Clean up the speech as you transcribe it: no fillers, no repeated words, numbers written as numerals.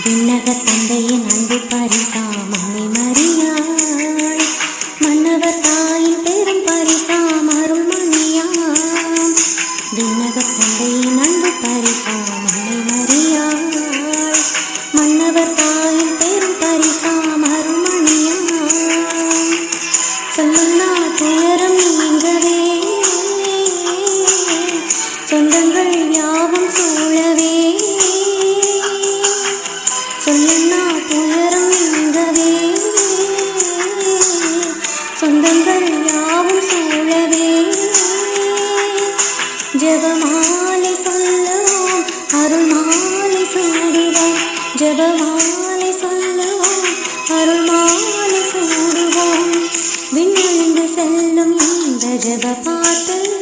விண்ணகத் தந்தையின் அன்பு பரிசாம் அன்னை மரியாள், மன்னவர் தாயின் பெரும் பரிசாம் அருள்மணியாம். விண்ணகத் தந்தையின் அன்பு பரிசாம் அன்னை மரியாள், மன்னவர் தாயின் பெரும் பரிசாம் அருள்மணியாம். சொல்லா துயரம் நீங்கவே, சொந்தங்கள் யாவும் சூழவே. சொல்லா துயரம் நீங்கவே, சொந்தங்கள் யாவும் சூழவே. ஜெபமாலை சொல்லுவோம், அருள்மாலை சூடுவோம். ஜெபமாலை சொல்லுவோம், அருள்மாலை சூடுவோம். விண்ணழிந்து செல்லும் இந்த ஜெப பாட்டு